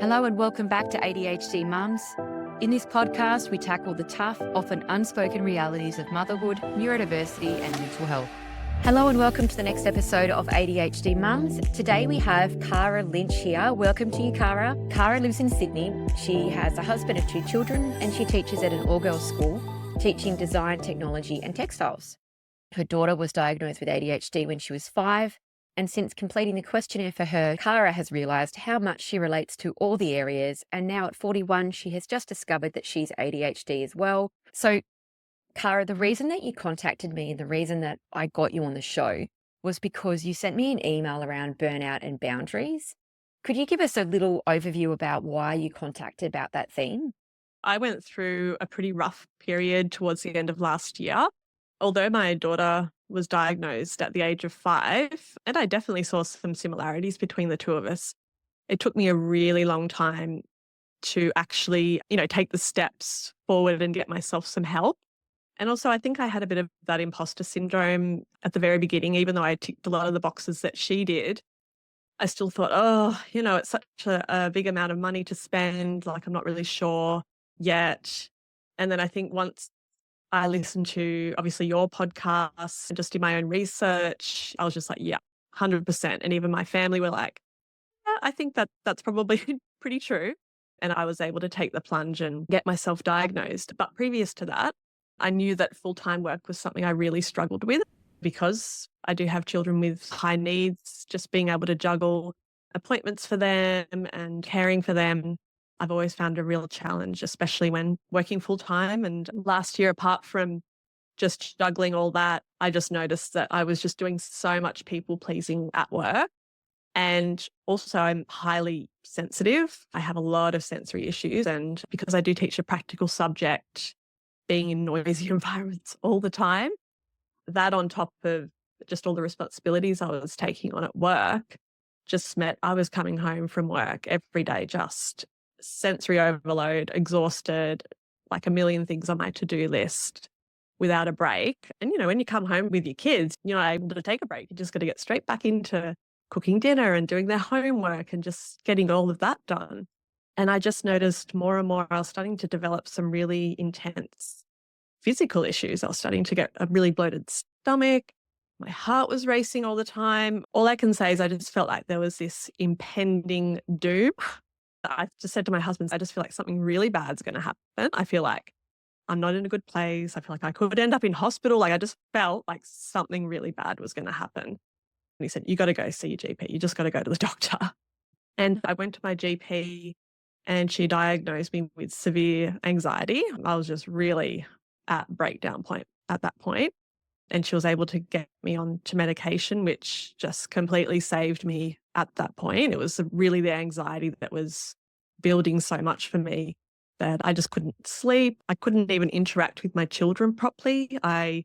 Hello and welcome back to ADHD Mums. In this podcast, we tackle the tough, often unspoken realities of motherhood, neurodiversity, and mental health. Hello and welcome to the next episode of ADHD Mums. Today we have Cara Lynch here. Welcome to you, Cara. Cara lives in Sydney. She has a husband of 2 children and she teaches at an all-girls school, teaching design, technology, and textiles. Her daughter was diagnosed with ADHD when she was 5. And since completing the questionnaire for her, Cara has realised how much she relates to all the areas. And now at 41, she has just discovered that she's ADHD as well. So, Cara, the reason that you contacted me and the reason that I got you on the show was because you sent me an email around burnout and boundaries. Could you give us a little overview about why you contacted about that theme? I went through a pretty rough period towards the end of last year. Although my daughter was diagnosed at the age of 5, and I definitely saw some similarities between the two of us, it took me a really long time to actually, take the steps forward and get myself some help. And also, I think I had a bit of that imposter syndrome at the very beginning, even though I ticked a lot of the boxes that she did. I still thought, it's such a big amount of money to spend. Like, I'm not really sure yet. And then I think once I listened to obviously your podcast and just did my own research, I was just like, yeah, 100%. And even my family were like, yeah, I think that's probably pretty true. And I was able to take the plunge and get myself diagnosed. But previous to that, I knew that full-time work was something I really struggled with because I do have children with high needs, just being able to juggle appointments for them and caring for them. I've always found a real challenge, especially when working full-time. And last year, apart from just juggling all that, I just noticed that I was just doing so much people pleasing at work. And also, I'm highly sensitive. I have a lot of sensory issues. And because I do teach a practical subject, being in noisy environments all the time, that on top of just all the responsibilities I was taking on at work, just meant I was coming home from work every day, just sensory overload, exhausted, like a million things on my to-do list without a break. And, when you come home with your kids, you're not able to take a break. You just got to get straight back into cooking dinner and doing their homework and just getting all of that done. And I just noticed more and more I was starting to develop some really intense physical issues. I was starting to get a really bloated stomach. My heart was racing all the time. All I can say is I just felt like there was this impending doom. I just said to my husband, I just feel like something really bad's going to happen. I feel like I'm not in a good place. I feel like I could end up in hospital. Like I just felt like something really bad was going to happen. And he said, you got to go see your GP. You just got to go to the doctor. And I went to my GP and she diagnosed me with severe anxiety. I was just really at breakdown point at that point. And she was able to get me onto medication, which just completely saved me at that point. It was really the anxiety that was building so much for me that I just couldn't sleep. I couldn't even interact with my children properly. I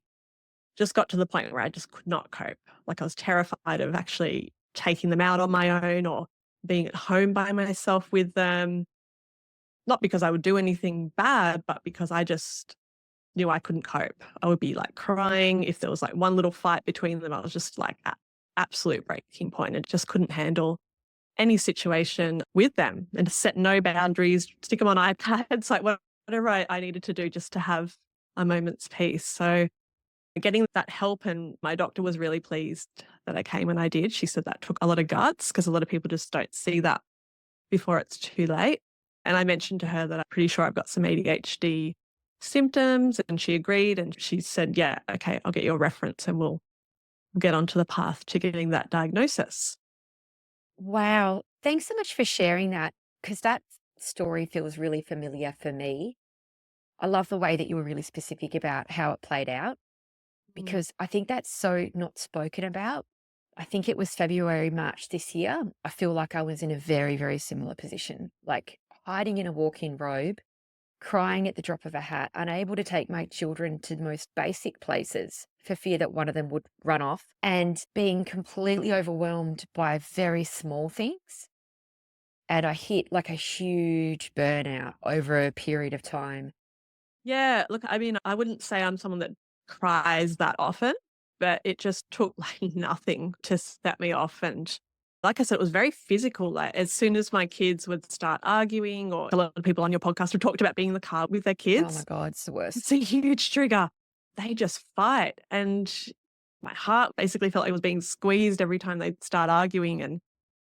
just got to the point where I just could not cope. Like I was terrified of actually taking them out on my own or being at home by myself with them. Not because I would do anything bad, but because I just knew I couldn't cope. I would be like crying. If there was like one little fight between them, I was just like at absolute breaking point and just couldn't handle any situation with them and to set no boundaries, stick them on iPads, like whatever I needed to do just to have a moment's peace. So getting that help, and my doctor was really pleased that I came when I did. She said that took a lot of guts because a lot of people just don't see that before it's too late. And I mentioned to her that I'm pretty sure I've got some ADHD symptoms, and she agreed. And she said, yeah, okay, I'll get you a reference and we'll get onto the path to getting that diagnosis. Wow. Thanks so much for sharing that because that story feels really familiar for me. I love the way that you were really specific about how it played out Mm. because I think that's so not spoken about. I think it was February, March this year. I feel like I was in a very, very similar position, like hiding in a walk in robe, crying at the drop of a hat, unable to take my children to the most basic places for fear that one of them would run off, and being completely overwhelmed by very small things. And I hit like a huge burnout over a period of time. Yeah, look, I mean, I wouldn't say I'm someone that cries that often, but it just took like nothing to set me off. And Like I said, it was very physical. Like as soon as my kids would start arguing, or a lot of people on your podcast have talked about being in the car with their Oh my kids, God, it's the worst. it's a huge trigger. They just fight. And my heart basically felt like it was being squeezed every time they'd start arguing. And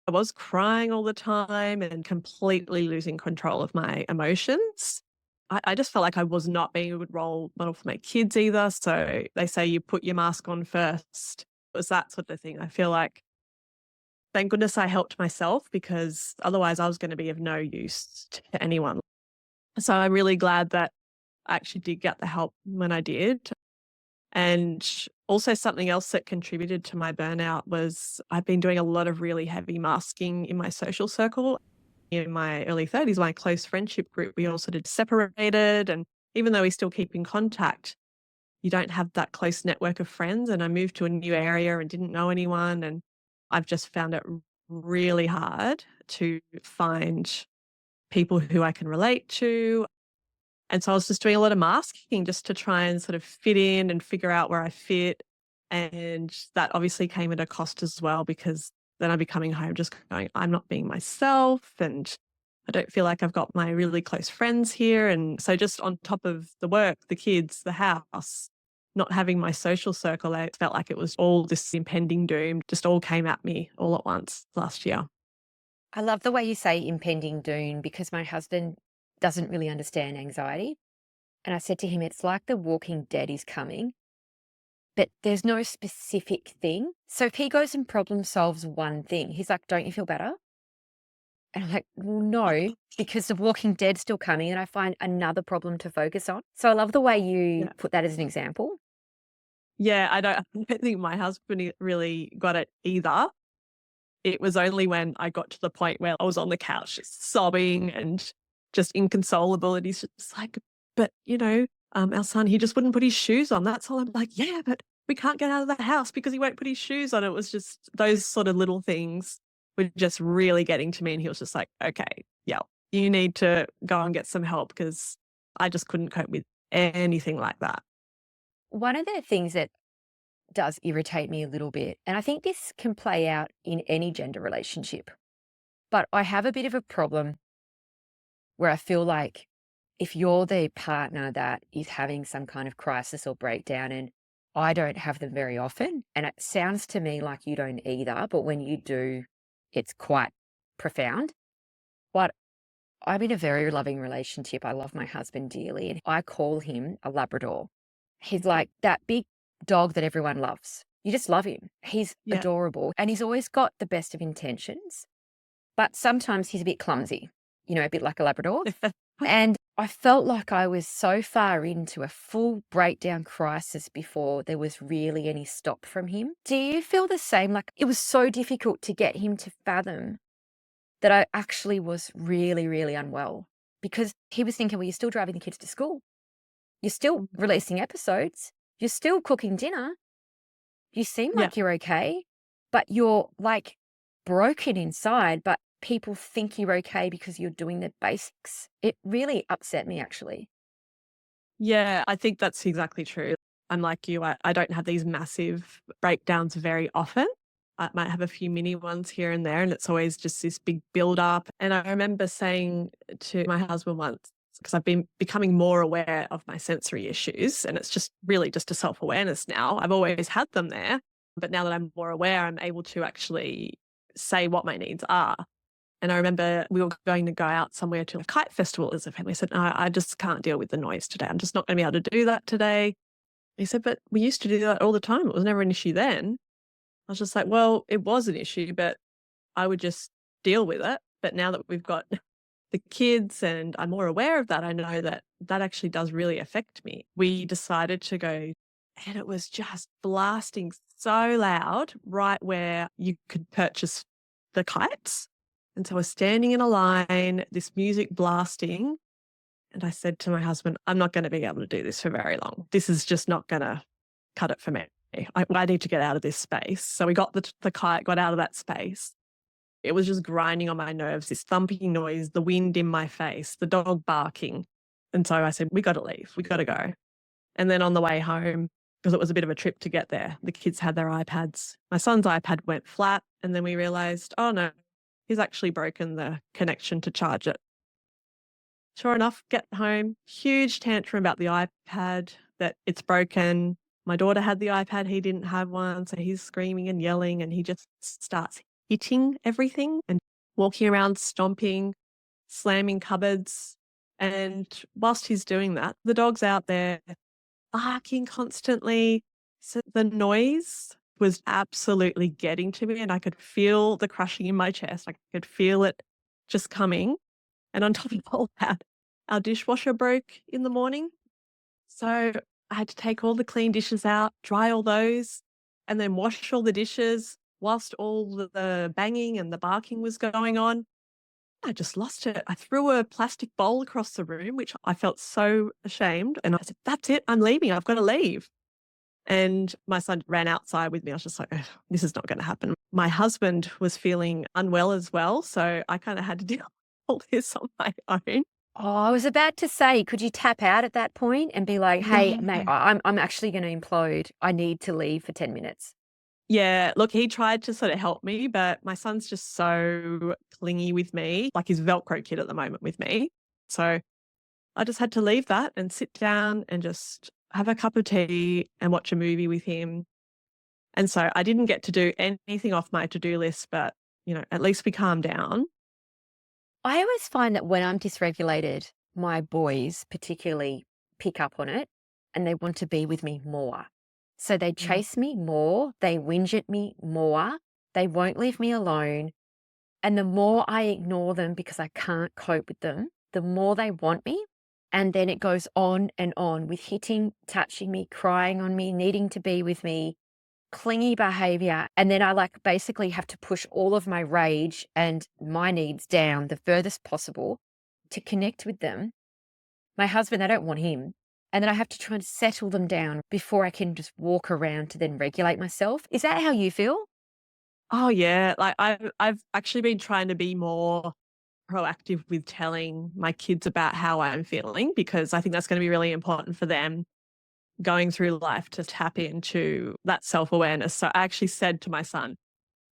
I was crying all the time and completely losing control of my emotions. I just felt like I was not being a good role model for my kids either. So they say you put your mask on first. It was that sort of thing. I feel like thank goodness I helped myself, because otherwise I was going to be of no use to anyone. So I'm really glad that I actually did get the help when I did. And also something else that contributed to my burnout was I've been doing a lot of really heavy masking in my social circle. In my early 30s, my close friendship group, we all sort of separated. And even though we still keep in contact, you don't have that close network of friends. And I moved to a new area and didn't know anyone. And I've just found it really hard to find people who I can relate to. And so I was just doing a lot of masking just to try and sort of fit in and figure out where I fit. And that obviously came at a cost as well, because then I'd be coming home just going, I'm not being myself. And I don't feel like I've got my really close friends here. And so just on top of the work, the kids, the house, not having my social circle, I felt like it was all this impending doom, just all came at me all at once last year. I love the way you say impending doom because my husband doesn't really understand anxiety. And I said to him, it's like the Walking Dead is coming, but there's no specific thing. So if he goes and problem solves one thing, he's like, don't you feel better? And I'm like, well, no, because the Walking Dead's still coming and I find another problem to focus on. So I love the way you Yeah. put that as an example. Yeah, I don't think my husband really got it either. It was only when I got to the point where I was on the couch just sobbing and just inconsolable. And he's just like, but our son, he just wouldn't put his shoes on. That's all. I'm like, yeah, but we can't get out of the house because he won't put his shoes on. It was just those sort of little things were just really getting to me. And he was just like, okay, yeah, you need to go and get some help, because I just couldn't cope with anything like that. One of the things that does irritate me a little bit, and I think this can play out in any gender relationship, but I have a bit of a problem where I feel like if you're the partner that is having some kind of crisis or breakdown, and I don't have them very often, and it sounds to me like you don't either, but when you do, it's quite profound. But I'm in a very loving relationship. I love my husband dearly, and I call him a Labrador. He's like that big dog that everyone loves. You just love him. He's Yeah. adorable, and he's always got the best of intentions, but sometimes he's a bit clumsy, a bit like a Labrador. And I felt like I was so far into a full breakdown crisis before there was really any stop from him. Do you feel the same? Like it was so difficult to get him to fathom that I actually was really, really unwell, because he was thinking, well, you're still driving the kids to school. You're still releasing episodes. You're still cooking dinner. You seem Yeah. like you're okay, but you're like broken inside, but people think you're okay because you're doing the basics. It really upset me, actually. Yeah, I think that's exactly true. I'm like you. I don't have these massive breakdowns very often. I might have a few mini ones here and there, and it's always just this big build up. And I remember saying to my husband once, because I've been becoming more aware of my sensory issues, and it's just really just a self awareness now. I've always had them there, but now that I'm more aware, I'm able to actually say what my needs are. And I remember we were going to go out somewhere to a kite festival as a family. I said, no, I just can't deal with the noise today. I'm just not going to be able to do that today. He said, but we used to do that all the time. It was never an issue then. I was just like, well, it was an issue, but I would just deal with it. But now that we've got the kids and I'm more aware of that, I know that that actually does really affect me. We decided to go, and it was just blasting so loud right where you could purchase the kites. And so I was standing in a line, this music blasting. And I said to my husband, I'm not going to be able to do this for very long. This is just not going to cut it for me. I need to get out of this space. So we got the kite, got out of that space. It was just grinding on my nerves, this thumping noise, the wind in my face, the dog barking. And so I said, we got to leave. We got to go. And then on the way home, because it was a bit of a trip to get there. The kids had their iPads. My son's iPad went flat, and then we realized, oh no, he's actually broken the connection to charge it. Sure enough, get home, huge tantrum about the iPad, that it's broken. My daughter had the iPad, he didn't have one, so he's screaming and yelling, and he just starts hitting everything and walking around stomping, slamming cupboards. And whilst he's doing that, the dog's out there barking constantly. So the noise was absolutely getting to me, and I could feel the crushing in my chest. I could feel it just coming. And on top of all that, our dishwasher broke in the morning. So I had to take all the clean dishes out, dry all those, and then wash all the dishes whilst all the banging and the barking was going on. I just lost it. I threw a plastic bowl across the room, which I felt so ashamed. And I said, that's it. I'm leaving. I've got to leave. And my son ran outside with me. I was just like, "Ugh, this is not going to happen." My husband was feeling unwell as well. So I kind of had to deal with all this on my own. Oh, I was about to say, could you tap out at that point and be like, hey, mate, No. I'm actually going to implode. I need to leave for 10 minutes. Yeah, look, he tried to sort of help me, but my son's just so clingy with me, like he's Velcro kid at the moment with me. So I just had to leave that and sit down and just have a cup of tea and watch a movie with him. And so I didn't get to do anything off my to-do list, but, at least we calmed down. I always find that when I'm dysregulated, my boys particularly pick up on it and they want to be with me more. So they chase me more, they whinge at me more, they won't leave me alone. And the more I ignore them because I can't cope with them, the more they want me. And then it goes on and on with hitting, touching me, crying on me, needing to be with me, clingy behavior. And then I basically have to push all of my rage and my needs down the furthest possible to connect with them. My husband, I don't want him. And then I have to try and settle them down before I can just walk around to then regulate myself. Is that how you feel? Oh yeah, like I've actually been trying to be more proactive with telling my kids about how I'm feeling, because I think that's going to be really important for them going through life to tap into that self-awareness. So I actually said to my son,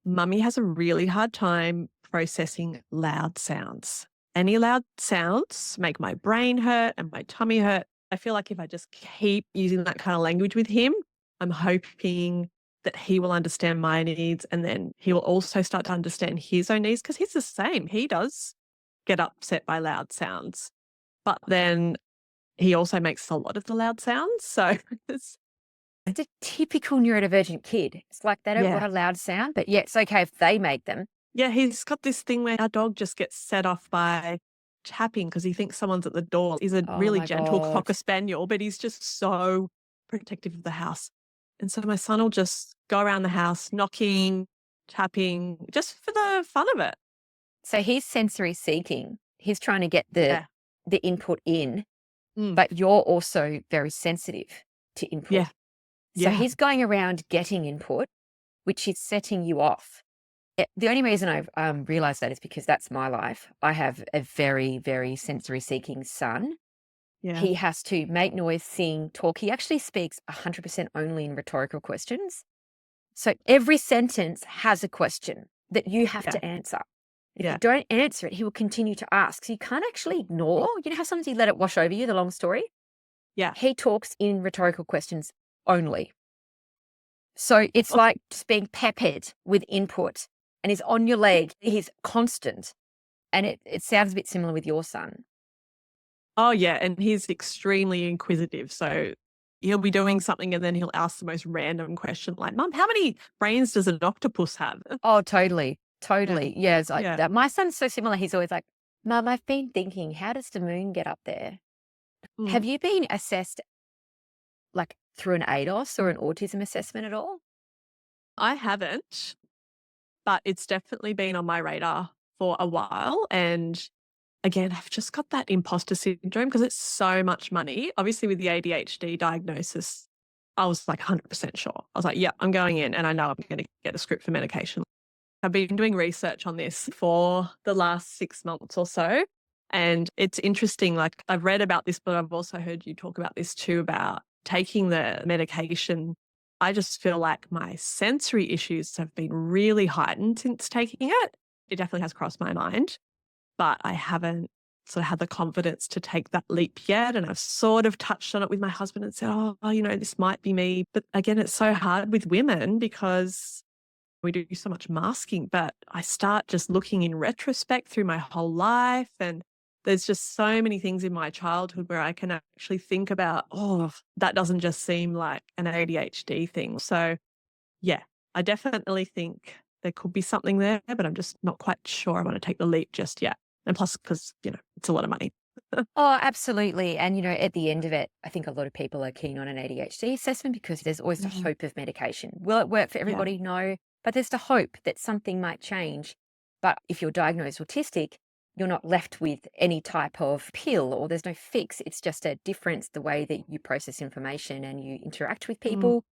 Mummy has a really hard time processing loud sounds. Any loud sounds make my brain hurt and my tummy hurt. I feel like if I just keep using that kind of language with him, I'm hoping that he will understand my needs, and then he will also start to understand his own needs, because he's the same. He does get upset by loud sounds, but then he also makes a lot of the loud sounds. So it's, It's a typical neurodivergent kid. It's like they don't want yeah. a loud sound, but yeah, it's okay if they make them. Yeah, he's got this thing where our dog just gets set off by tapping because he thinks someone's at the door. He's a Oh really my gentle God. cocker spaniel, but he's just so protective of the house. And so my son will just go around the house knocking, tapping, just for the fun of it. So he's sensory seeking. He's trying to get Yeah. the input in, Mm. but you're also very sensitive to input. Yeah. So Yeah. he's going around getting input, which is setting you off. The only reason I've realized that is because that's my life. I have a very, very sensory seeking son. Yeah. He has to make noise, sing, talk. He actually speaks 100% only in rhetorical questions. So every sentence has a question that you have Yeah. to answer. If Yeah. you don't answer it, he will continue to ask. So you can't actually ignore. You know how sometimes you let it wash over you, the long story? Yeah. He talks in rhetorical questions only. So it's like just being peppered with input, and he's on your leg. He's constant. And it sounds a bit similar with your son. Oh, yeah. And he's extremely inquisitive. So he'll be doing something and then he'll ask the most random question like, Mum, how many brains does an octopus have? Oh, totally. Totally. Yeah. It's like Yeah. that. My son's so similar. He's always like, Mum, I've been thinking, how does the moon get up there? Mm. Have you been assessed like through an ADOS or an autism assessment at all? I haven't, but it's definitely been on my radar for a while. And again, I've just got that imposter syndrome because it's so much money. Obviously, with the ADHD diagnosis, I was like 100% sure. I was like, yeah, I'm going in and I know I'm going to get a script for medication. I've been doing research on this for the last 6 months or so. And it's interesting, like I've read about this, but I've also heard you talk about this too, about taking the medication, I just feel like my sensory issues have been really heightened since taking it. It definitely has crossed my mind, but I haven't sort of had the confidence to take that leap yet. And I've sort of touched on it with my husband and said, oh, this might be me. But again, it's so hard with women because we do so much masking, but I start just looking in retrospect through my whole life. And there's just so many things in my childhood where I can actually think about, oh, that doesn't just seem like an ADHD thing. So yeah, I definitely think there could be something there, but I'm just not quite sure I want to take the leap just yet. And plus, because, it's a lot of money. Oh, absolutely. And, at the end of it, I think a lot of people are keen on an ADHD assessment because there's always the hope of medication. Will it work for everybody? No. But there's the hope that something might change. But if you're diagnosed autistic, you're not left with any type of pill or there's no fix. It's just a difference the way that you process information and you interact with people.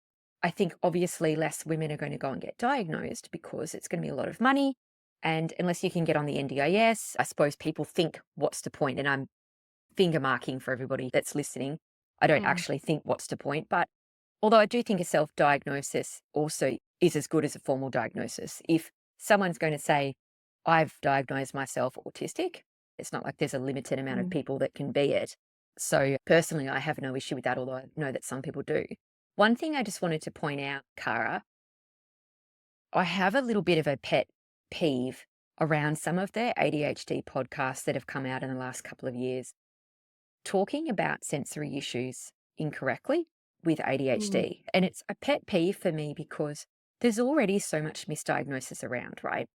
I think obviously less women are going to go and get diagnosed because it's going to be a lot of money. And unless you can get on the NDIS, I suppose people think, what's the point? And I'm finger marking for everybody that's listening. I don't actually think what's the point. But although I do think a self-diagnosis also is as good as a formal diagnosis. If someone's going to say, I've diagnosed myself autistic, it's not like there's a limited amount of people that can be it. So personally, I have no issue with that, although I know that some people do. One thing I just wanted to point out, Cara, I have a little bit of a pet peeve around some of the ADHD podcasts that have come out in the last couple of years, talking about sensory issues incorrectly with ADHD. And it's a pet peeve for me because there's already so much misdiagnosis around, right?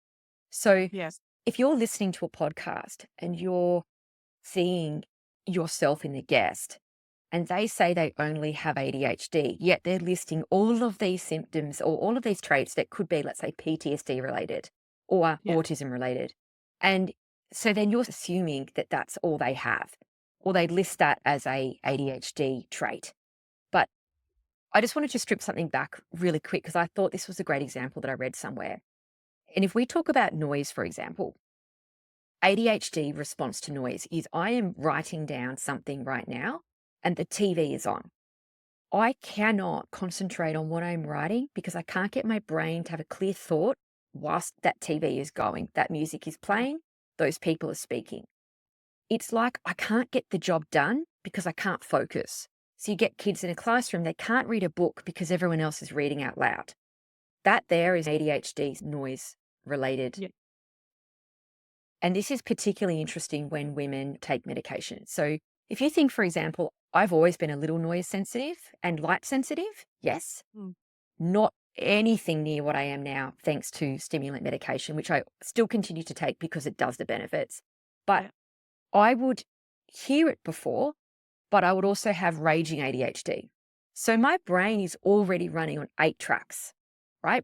So Yes. if you're listening to a podcast and you're seeing yourself in the guest and they say they only have ADHD, yet they're listing all of these symptoms or all of these traits that could be, let's say, PTSD related or autism related. And so then you're assuming that that's all they have, or they list that as a ADHD trait. But I just wanted to strip something back really quick because I thought this was a great example that I read somewhere. And if we talk about noise, for example, ADHD response to noise is I am writing down something right now and the TV is on. I cannot concentrate on what I'm writing because I can't get my brain to have a clear thought whilst that TV is going, that music is playing, those people are speaking. It's like I can't get the job done because I can't focus. So you get kids in a classroom, they can't read a book because everyone else is reading out loud. That there is ADHD noise related. Yeah. And this is particularly interesting when women take medication. So if you think, for example, I've always been a little noise sensitive and light sensitive, yes, not anything near what I am now, thanks to stimulant medication, which I still continue to take because it does the benefits. But I would hear it before, but I would also have raging ADHD. So my brain is already running on 8 tracks, right?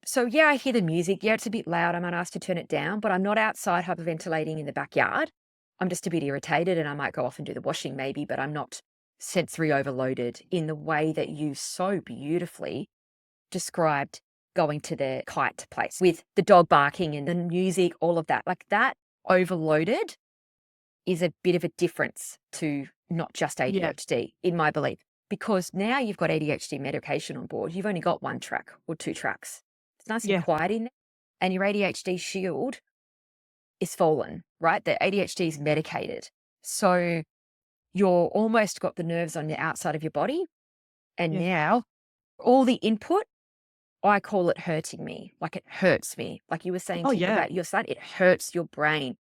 So yeah, I hear the music. Yeah, it's a bit loud. I might ask to turn it down, but I'm not outside hyperventilating in the backyard. I'm just a bit irritated and I might go off and do the washing maybe, but I'm not sensory overloaded in the way that you so beautifully described going to the kite place with the dog barking and the music, all of that. Like that overloaded is a bit of a difference to not just ADHD, in my belief, because now you've got ADHD medication on board. You've only got 1 track or 2 tracks. It's nice and quiet in there. And your ADHD shield is fallen, right? The ADHD is medicated. So you're almost got the nerves on the outside of your body. And now all the input, I call it hurting me. Like it hurts me. Like you were saying about your son, it hurts your brain.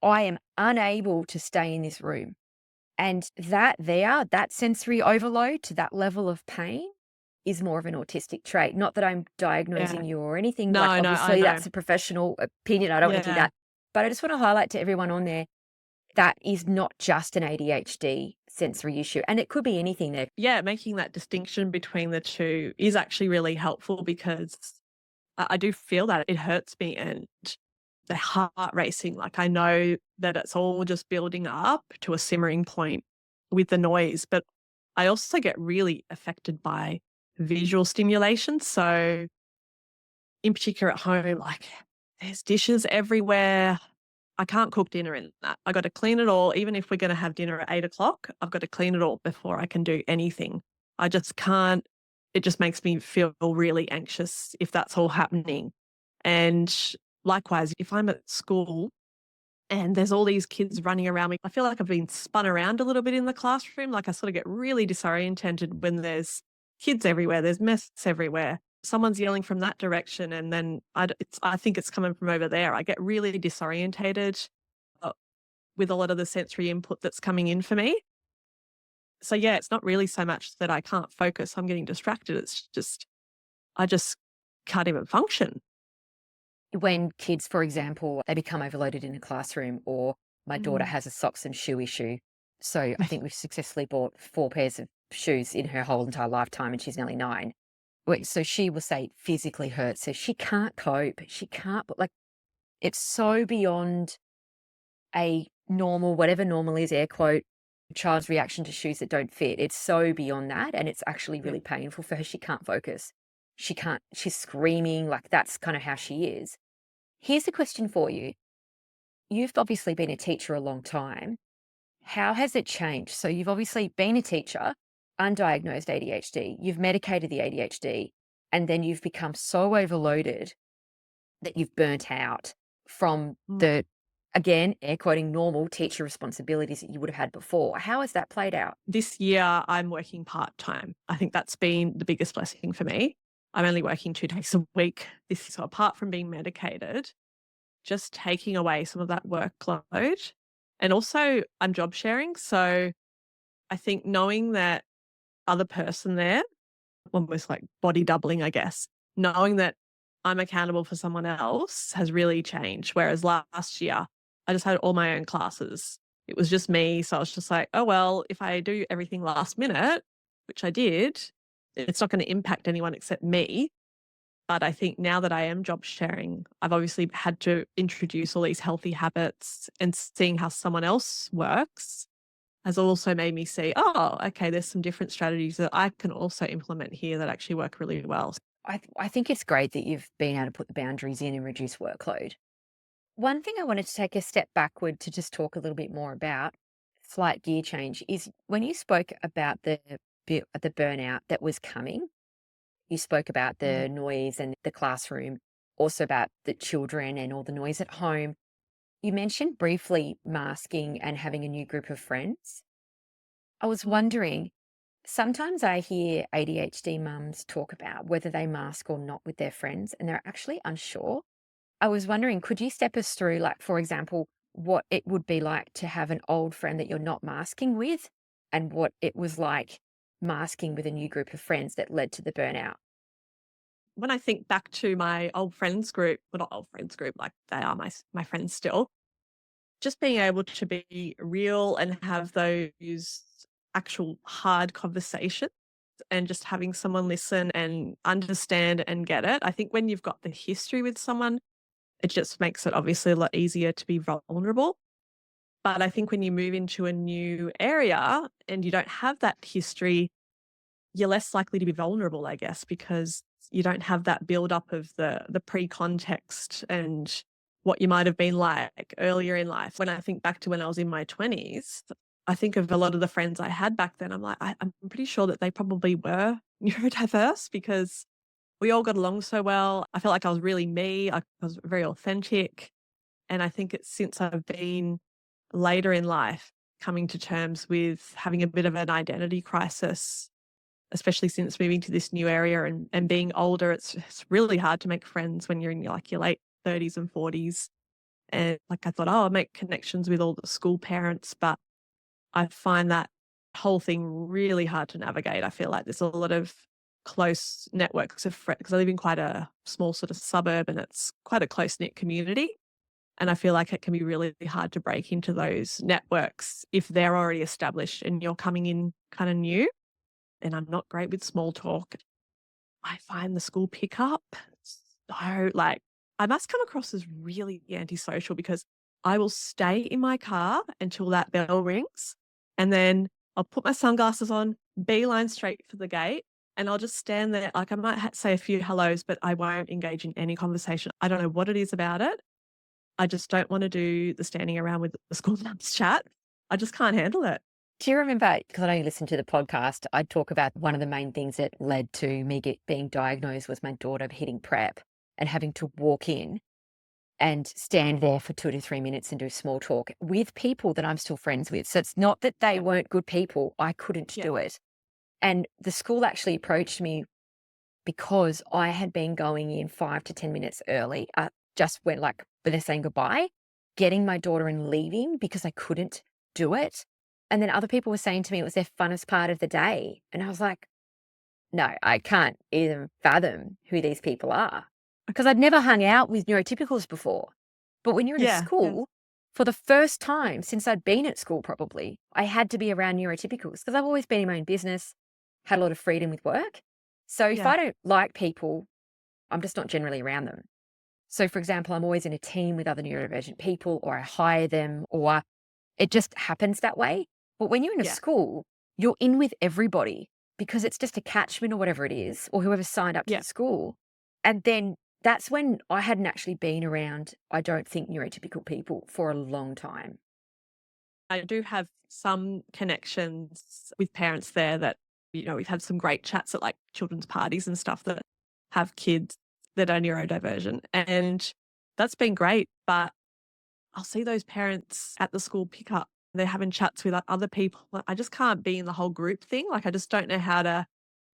I am unable to stay in this room. And that sensory overload to that level of pain is more of an autistic trait. Not that I'm diagnosing you or anything. No, like no, obviously that's a professional opinion. I don't want to do that. But I just want to highlight to everyone on there that is not just an ADHD sensory issue. And it could be anything there. Yeah, making that distinction between the two is actually really helpful because I do feel that it hurts me and the heart racing. Like I know that it's all just building up to a simmering point with the noise, but I also get really affected by visual stimulation. So in particular at home, like there's dishes everywhere. I can't cook dinner in that. I got to clean it all. Even if we're going to have dinner at 8 o'clock, I've got to clean it all before I can do anything. I just can't, it just makes me feel really anxious if that's all happening. And likewise, if I'm at school and there's all these kids running around me, I feel like I've been spun around a little bit in the classroom. Like I sort of get really disorientated when there's kids everywhere, there's mess everywhere. Someone's yelling from that direction, and then I think it's coming from over there. I get really disorientated uh, with a lot of the sensory input that's coming in for me. So yeah, it's not really so much that I can't focus, I'm getting distracted. It's just, I just can't even function. When kids, for example, they become overloaded in a classroom, or my daughter Mm. has a socks and shoe issue. So I think we've successfully bought 4 pairs of shoes in her whole entire lifetime, and she's nearly 9. So she will say it physically hurts. So she can't cope. She can't, but like, it's so beyond a normal, whatever normal is, air quote, child's reaction to shoes that don't fit. It's so beyond that. And it's actually Yeah. really painful for her. She can't focus. She's screaming. Like, that's kind of how she is. Here's a question for you. You've obviously been a teacher a long time. How has it changed? So you've obviously been a teacher, undiagnosed ADHD, you've medicated the ADHD, and then you've become so overloaded that you've burnt out from Mm. the, again, air quoting, normal teacher responsibilities that you would have had before. How has that played out? This year, I'm working part-time. I think that's been the biggest blessing for me. I'm only working 2 days a week. So apart from being medicated, just taking away some of that workload. And also I'm job sharing. So I think knowing that other person there, almost like body doubling, I guess, knowing that I'm accountable for someone else has really changed. Whereas last year, I just had all my own classes. It was just me. So I was just like, oh, well, if I do everything last minute, which I did, it's not going to impact anyone except me. But I think now that I am job sharing, I've obviously had to introduce all these healthy habits, and seeing how someone else works has also made me see, oh, okay, there's some different strategies that I can also implement here that actually work really well. I think it's great that you've been able to put the boundaries in and reduce workload. One thing I wanted to take a step backward to just talk a little bit more about, slight gear change, is when you spoke about the burnout that was coming. You spoke about Mm. the noise and the classroom, also about the children and all the noise at home. You mentioned briefly masking and having a new group of friends. I was wondering, sometimes I hear ADHD mums talk about whether they mask or not with their friends, and they're actually unsure. I was wondering, could you step us through, like, for example, what it would be like to have an old friend that you're not masking with, and what it was like masking with a new group of friends that led to the burnout? When I think back to my old friends group, well, not old friends group, like they are my friends still, just being able to be real and have those actual hard conversations and just having someone listen and understand and get it. I think when you've got the history with someone, it just makes it obviously a lot easier to be vulnerable. But I think when you move into a new area and you don't have that history, you're less likely to be vulnerable, I guess, because you don't have that build up of the pre-context and what you might have been like earlier in life. When I think back to when I was in my 20s, I think of a lot of the friends I had back then. I'm like, I'm pretty sure that they probably were neurodiverse because we all got along so well. I felt like I was really me. I was very authentic. And I think it's since I've been later in life coming to terms with having a bit of an identity crisis, especially since moving to this new area and being older. It's really hard to make friends when you're in your late 30s and 40s. And like I thought, oh, I'll make connections with all the school parents, but I find that whole thing really hard to navigate. I feel like there's a lot of close networks of friends because I live in quite a small sort of suburb and it's quite a close-knit community. And I feel like it can be really hard to break into those networks if they're already established and you're coming in kind of new. And I'm not great with small talk. I find the school pickup so I must come across as really antisocial because I will stay in my car until that bell rings and then I'll put my sunglasses on, beeline straight for the gate, and I'll just stand there. Like I might say a few hellos, but I won't engage in any conversation. I don't know what it is about it. I just don't want to do the standing around with the school mums chat. I just can't handle it. Do you remember, because I know you listened to the podcast, I talk about one of the main things that led to me being diagnosed was my daughter hitting prep and having to walk in and stand there for 2 to 3 minutes and do small talk with people that I'm still friends with. So it's not that they Yeah. weren't good people. I couldn't Yeah. do it. And the school actually approached me because I had been going in 5 to 10 minutes early. Just went like, when they're saying goodbye, getting my daughter and leaving because I couldn't do it. And then other people were saying to me it was their funnest part of the day. And I was like, no, I can't even fathom who these people are because I'd never hung out with neurotypicals before. But when you're in a Yeah. Yeah. school, for the first time since I'd been at school, probably, I had to be around neurotypicals because I've always been in my own business, had a lot of freedom with work. So if Yeah. I don't like people, I'm just not generally around them. So, for example, I'm always in a team with other neurodivergent people, or I hire them, or it just happens that way. But when you're in a Yeah. school, you're in with everybody because it's just a catchment or whatever it is, or whoever signed up to Yeah. the school. And then that's when I hadn't actually been around, I don't think, neurotypical people for a long time. I do have some connections with parents there that, we've had some great chats at like children's parties and stuff that have kids that are neurodivergent. And that's been great. But I'll see those parents at the school pickup. They're having chats with other people. I just can't be in the whole group thing. Like, I just don't know how to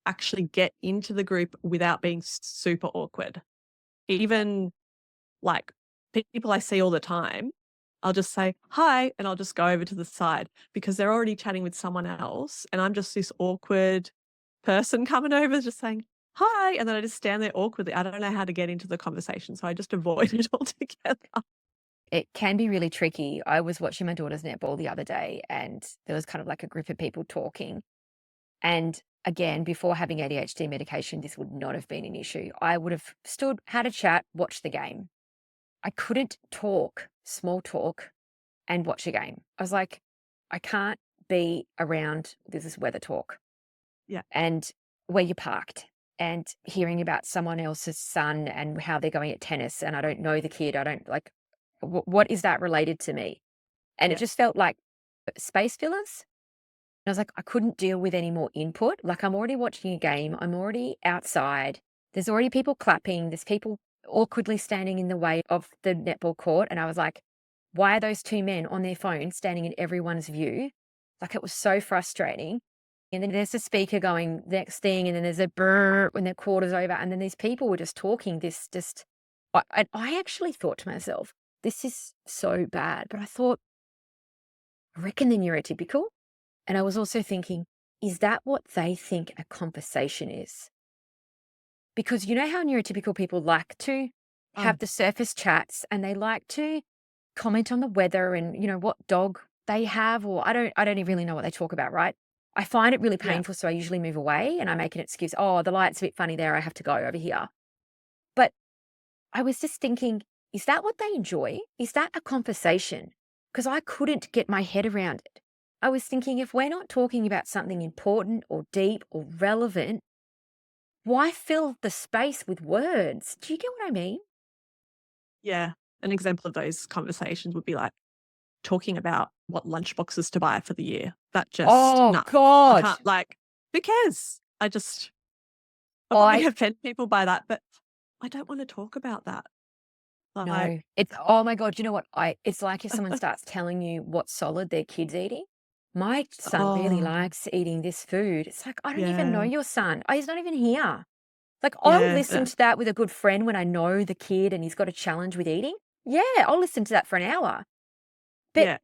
actually get into the group without being super awkward. Even like people I see all the time, I'll just say hi and I'll just go over to the side because they're already chatting with someone else. And I'm just this awkward person coming over just saying hi. And then I just stand there awkwardly. I don't know how to get into the conversation. So I just avoid it altogether. It can be really tricky. I was watching my daughter's netball the other day and there was kind of like a group of people talking. And again, before having ADHD medication, this would not have been an issue. I would have stood, had a chat, watched the game. I couldn't talk, small talk, and watch a game. I was like, I can't be around this is weather talk Yeah. and where you're parked and hearing about someone else's son and how they're going at tennis. And I don't know the kid. I don't like, what is that related to me? And it Yeah. just felt like space fillers. And I was like, I couldn't deal with any more input. Like, I'm already watching a game. I'm already outside. There's already people clapping. There's people awkwardly standing in the way of the netball court. And I was like, why are those two men on their phone standing in everyone's view? Like, it was so frustrating. And then there's the speaker going next thing. And then there's a brr when the quarter's over. And then these people were just talking I actually thought to myself, this is so bad. But I thought, I reckon they're neurotypical. And I was also thinking, is that what they think a conversation is? Because you know how neurotypical people like to have Um, the surface chats and they like to comment on the weather and, what dog they have, or I don't even really know what they talk about, right? I find it really yeah. painful, so I usually move away and I make an excuse. Oh, the light's a bit funny there. I have to go over here. But I was just thinking, is that what they enjoy? Is that a conversation? Because I couldn't get my head around it. I was thinking, if we're not talking about something important or deep or relevant, why fill the space with words? Do you get what I mean? Yeah. An example of those conversations would be like talking about what lunchboxes to buy for the year. That just, Oh, no, I God. can't, like, who cares? I probably I offend people by that, but I don't want to talk about that. Like, No. Oh my God. You know what? It's like if someone starts telling you what solid their kid's eating. My son really oh, likes eating this food. It's like, I don't even know yeah, your son. Oh, he's not even here. Like, I'll yeah, listen to that with a good friend when I know the kid and he's got a challenge with eating. Yeah, I'll listen to that for an hour. But yeah.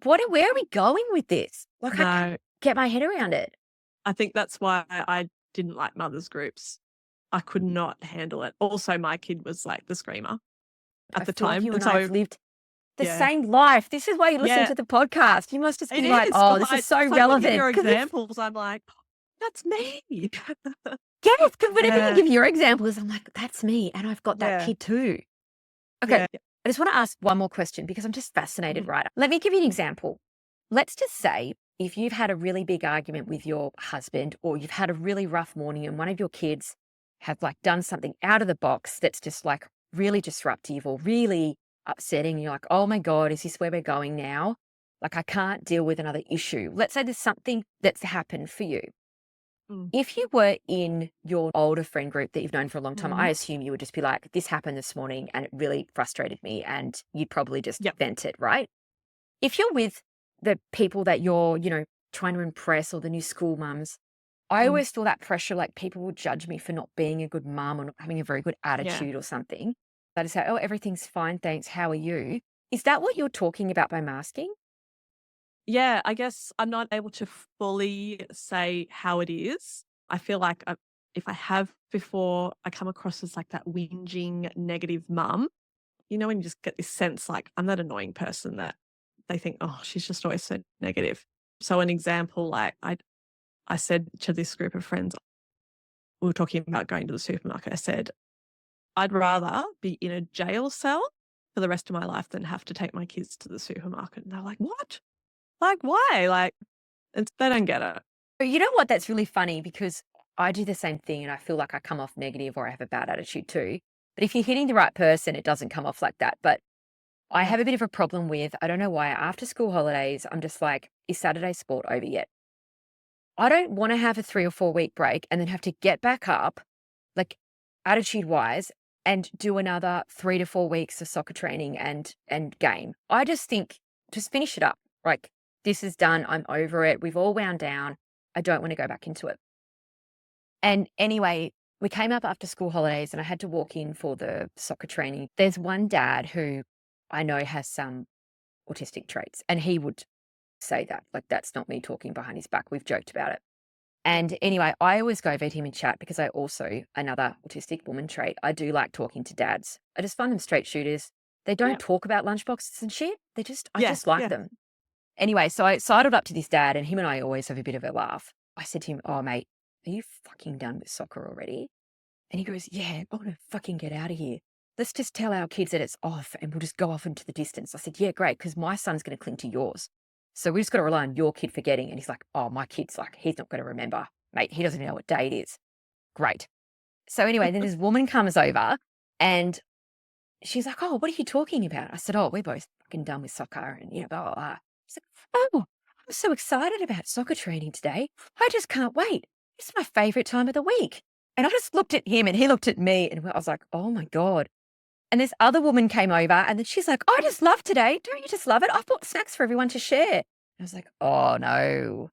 where are we going with this? Like, I can't No, get my head around it. I think that's why I didn't like mothers groups. I could not handle it. Also, my kid was like the screamer I at the feel like time. you And and I have so, lived the yeah, same life. This is why you listen yeah, to the podcast. You must just it be like, is. oh, Cause this is so it's like looking at relevant. your Because it's, examples, I'm like, that's me. yes, because whenever you Yeah, give your examples, I'm like, that's me. And I've got that yeah, kid too. Okay. yeah. I just want to ask one more question because I'm just fascinated, Mhm. right? Let me give you an example. Let's just say if you've had a really big argument with your husband or you've had a really rough morning and one of your kids have like done something out of the box that's just like really disruptive or really upsetting. You're like, oh my God, is this where we're going now? Like, I can't deal with another issue. Let's say there's something that's happened for you. Mm. If you were in your older friend group that you've known for a long time, I Mhm. assume you would just be like, this happened this morning and it really frustrated me, and you'd probably just Yep. vent it, right? If you're with the people that you're, trying to impress, or the new school mums, I Mm. always feel that pressure, like people will judge me for not being a good mum or not having a very good Yeah. attitude or something. I just say, oh, everything's fine, thanks. How are you? Is that what you're talking about by masking? Yeah, I guess I'm not able to fully say how it is. I feel like if I have before, I come across as like that whinging, negative mum. You know, when you just get this sense like I'm that annoying person that they think, oh, she's just always so negative. So an example, like I said to this group of friends, we were talking about going to the supermarket. I said, I'd rather be in a jail cell for the rest of my life than have to take my kids to the supermarket. And they're like, what? Like, why? Like, they don't get it. But you know what? That's really funny because I do the same thing and I feel like I come off negative or I have a bad attitude too. But if you're hitting the right person, it doesn't come off like that. But I Yeah. have a bit of a problem with, I don't know why, after school holidays, I'm just like, is Saturday sport over yet? I don't want to have a 3 or 4 week break and then have to get back up, like attitude wise, and do another 3 to 4 weeks of soccer training and game. I just think, just finish it up. Like, this is done. I'm over it. We've all wound down. I don't want to go back into it. And anyway, we came up after school holidays and I had to walk in for the soccer training. There's one dad who I know has some autistic traits, and he would say that. Like, that's not me talking behind his back. We've joked about it. And anyway, I always go over to him and chat because I also, another autistic woman trait, I do like talking to dads. I just find them straight shooters. They don't Yeah. talk about lunchboxes and shit. I Yeah. just like Yeah. them. Anyway, so I sidled up to this dad and him and I always have a bit of a laugh. I said to him, oh, mate, are you fucking done with soccer already? And he goes, yeah, I want to fucking get out of here. Let's just tell our kids that it's off and we'll just go off into the distance. I said, yeah, great, because my son's going to cling to yours. So we just got to rely on your kid forgetting. And he's like, oh, my kid's like, he's not going to remember. Mate, he doesn't know what day it is. Great. So anyway, then this woman comes over and she's like, oh, what are you talking about? I said, oh, we're both fucking done with soccer and, blah, blah, blah. She's like, oh, I'm so excited about soccer training today. I just can't wait. It's my favorite time of the week. And I just looked at him and he looked at me and I was like, oh my God. And this other woman came over and then she's like, I just love today. Don't you just love it? I bought snacks for everyone to share. I was like, oh no.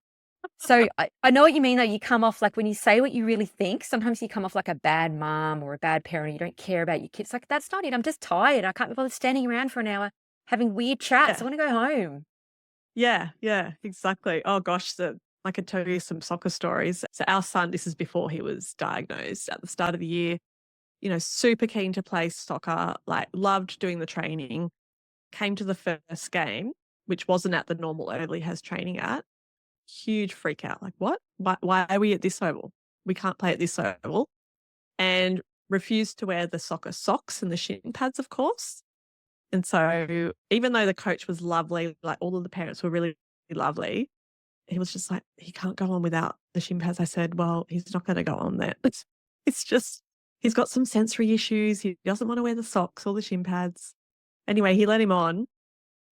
So I know what you mean though. You come off like when you say what you really think, sometimes you come off like a bad mom or a bad parent. You don't care about your kids. Like, that's not it. I'm just tired. I can't be bothered standing around for an hour having weird chats. I Yeah. want to go home. Yeah. Yeah. Exactly. Oh gosh, I could tell you some soccer stories. So our son, this is before he was diagnosed at the start of the year, super keen to play soccer, like loved doing the training, came to the first game, which wasn't at the normal Early has training at. Huge freak out. Like, what? Why are we at this oval? We can't play at this oval. And refused to wear the soccer socks and the shin pads, of course. And so even though the coach was lovely, like all of the parents were really lovely, he was just like, he can't go on without the shin pads. I said, well, he's not going to go on there. It's just, he's got some sensory issues. He doesn't want to wear the socks or the shin pads. Anyway, he let him on.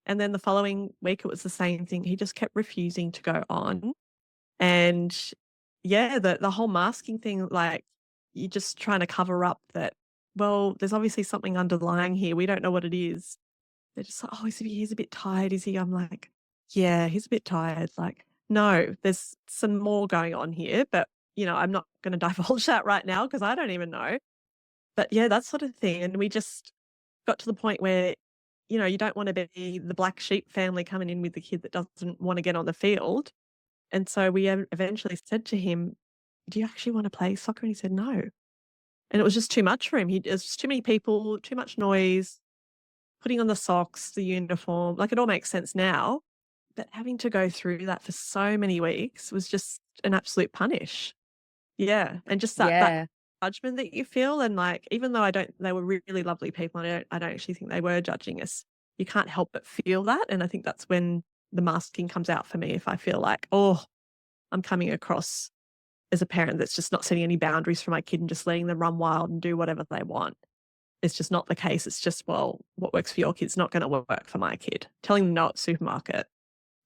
And then the following week, it was the same thing. He just kept refusing to go on. And yeah, the whole masking thing, like you're just trying to cover up that, well, there's obviously something underlying here. We don't know what it is. They're just like, oh, he's a bit tired, is he? I'm like, yeah, he's a bit tired. Like, no, there's some more going on here, but I'm not going to divulge that right now because I don't even know. But yeah, that sort of thing. And we just got to the point where, you don't want to be the black sheep family coming in with the kid that doesn't want to get on the field. And so we eventually said to him, do you actually want to play soccer? And he said, no. And it was just too much for him. It was just too many people, too much noise, putting on the socks, the uniform. Like, it all makes sense now. But having to go through that for so many weeks was just an absolute punish. Yeah. And just that Yeah. judgment that you feel. And like, even though they were really lovely people, and I don't actually think they were judging us, you can't help but feel that. And I think that's when the masking comes out for me. If I feel like, oh, I'm coming across as a parent that's just not setting any boundaries for my kid and just letting them run wild and do whatever they want. It's just not the case. It's just, well, what works for your kid's not going to work for my kid. Telling them no at the supermarket,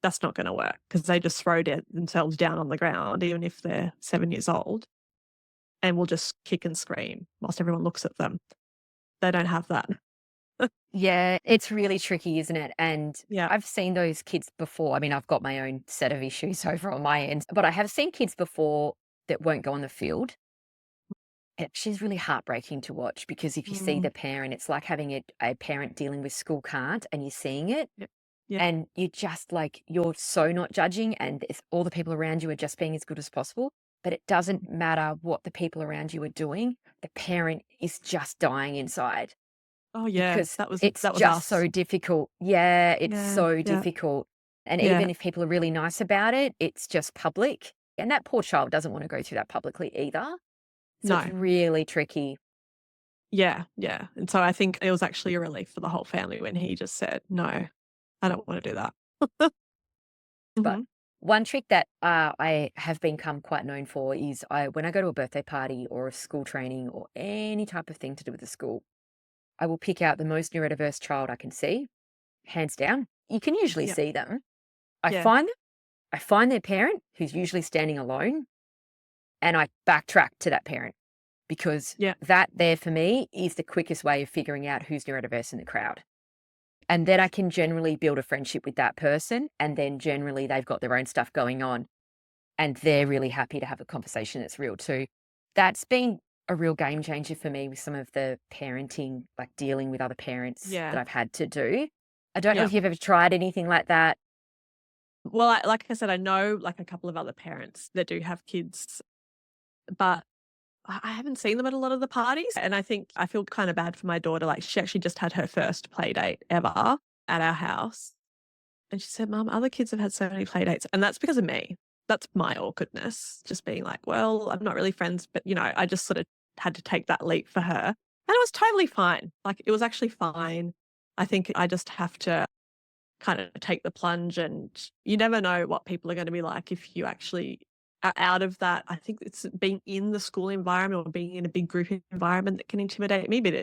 that's not going to work because they just throw themselves down on the ground, even if they're 7 years old, and will just kick and scream whilst everyone looks at them. They don't have that. Yeah, it's really tricky, isn't it? And Yeah. I've seen those kids before. I mean, I've got my own set of issues over on my end, but I have seen kids before that won't go on the field. She's really heartbreaking to watch because if you see Mm. the parent, it's like having a parent dealing with school can't and you're seeing it. Yep. Yeah. And you just like, you're so not judging and it's, all the people around you are just being as good as possible. But it doesn't matter what the people around you are doing. The parent is just dying inside Oh, yeah. because That was it's just us. so difficult. Yeah, it's Yeah. so Yeah. difficult. And Yeah. even if people are really nice about it, it's just public. And that poor child doesn't want to go through that publicly either. So No. it's really tricky. Yeah. Yeah. And so I think it was actually a relief for the whole family when he just said, no, I don't want to do that. But Mhm. one trick that I have become quite known for is when I go to a birthday party or a school training or any type of thing to do with the school, I will pick out the most neurodiverse child I can see, hands down. You can usually Yeah. see them. I Yeah. find them, I find their parent who's usually standing alone, and I backtrack to that parent because Yeah. that there for me is the quickest way of figuring out who's neurodiverse in the crowd. And then I can generally build a friendship with that person, and then generally they've got their own stuff going on. And they're really happy to have a conversation that's real too. That's been a real game changer for me with some of the parenting, like dealing with other parents that Yeah. I've had to do. I don't know Yeah. if you've ever tried anything like that. Well, like I said, I know like a couple of other parents that do have kids, but I haven't seen them at a lot of the parties. And I think I feel kind of bad for my daughter. Like she actually just had her first play date ever at our house. And she said, Mum, other kids have had so many play dates. And that's because of me. That's my awkwardness. Just being like, well, I'm not really friends, but I just sort of had to take that leap for her. And it was totally fine. Like it was actually fine. I think I just have to kind of take the plunge, and you never know what people are going to be like if you actually are out of that. I think it's being in the school environment or being in a big group environment that can intimidate me. But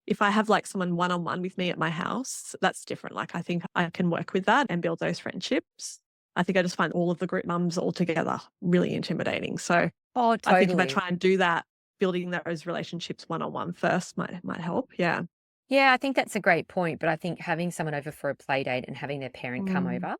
if I have like someone one-on-one with me at my house, that's different. Like I think I can work with that and build those friendships. I think I just find all of the group mums all together really intimidating. So Oh, I think if I totally. try and do that, building those relationships one-on-one first might help. Yeah. Yeah, I think that's a great point. But I think having someone over for a play date and having their parent come Mm. over,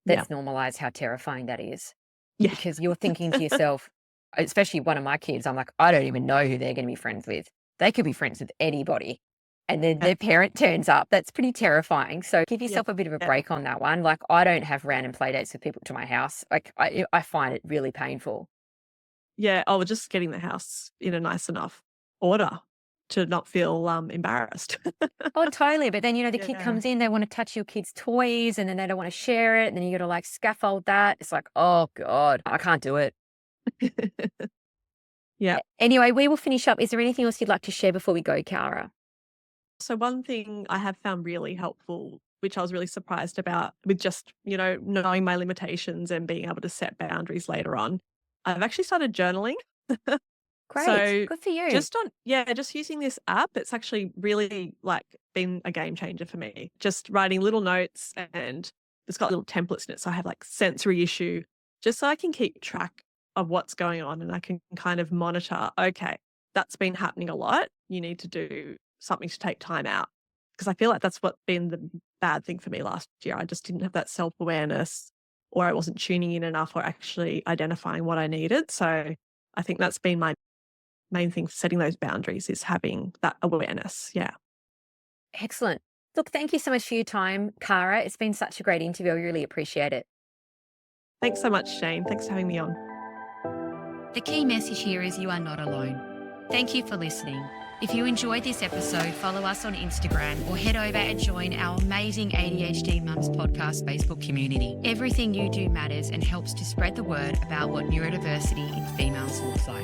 Yeah. let's normalize how terrifying that is. Yeah. Because you're thinking to yourself, especially one of my kids, I'm like, I don't even know who they're going to be friends with. They could be friends with anybody. And then Yeah. their parent turns up. That's pretty terrifying. So give Yeah. yourself a bit of a Yeah. break on that one. Like I don't have random play dates with people to my house. Like I find it really painful. Yeah. Oh, just getting the house in a nice enough order to not feel embarrassed. Oh, totally. But then, the kid Yeah. comes in, they want to touch your kid's toys and then they don't want to share it. And then you got to like scaffold that. It's like, oh God, I can't do it. Yeah. Anyway, we will finish up. Is there anything else you'd like to share before we go, Cara? So one thing I have found really helpful, which I was really surprised about with just, knowing my limitations and being able to set boundaries later on, I've actually started journaling. Great. So Good for you. just using this app, it's actually really like been a game changer for me. Just writing little notes, and it's got little templates in it. So I have like sensory issue, just so I can keep track of what's going on and I can kind of monitor, okay, that's been happening a lot. You need to do something to take time out. Because I feel like that's what's been the bad thing for me last year. I just didn't have that self-awareness, or I wasn't tuning in enough or actually identifying what I needed. So I think that's been my main thing for setting those boundaries, is having that awareness. Yeah. Excellent. Look, thank you so much for your time, Cara. It's been such a great interview. I really appreciate it. Thanks so much, Shane. Thanks for having me on. The key message here is you are not alone. Thank you for listening. If you enjoyed this episode, follow us on Instagram or head over and join our amazing ADHD Mums Podcast Facebook community. Everything you do matters and helps to spread the word about what neurodiversity in females looks like.